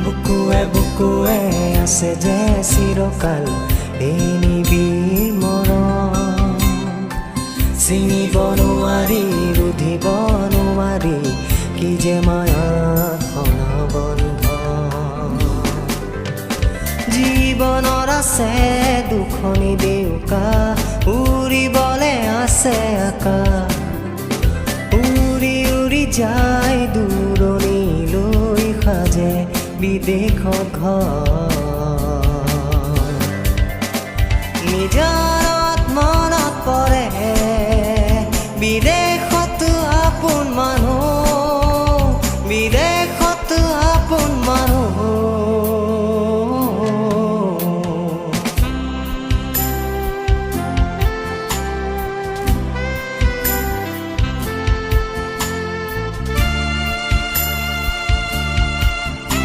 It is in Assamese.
বুকুৱে বুকুৱে আছে যে চিৰকাল এই নিবিড় মৰম, চিনিব নোৱাৰি ৰুধিব নোৱাৰি কি যে মায়াৰ বন্ধ। জীৱনৰ আছে দুখনি ডেউকা, উৰিবলে আছে আকাশ, উৰি উৰি যায় দূৰণিলৈ সাজে বিদেশত ঘৰ। নিজৰ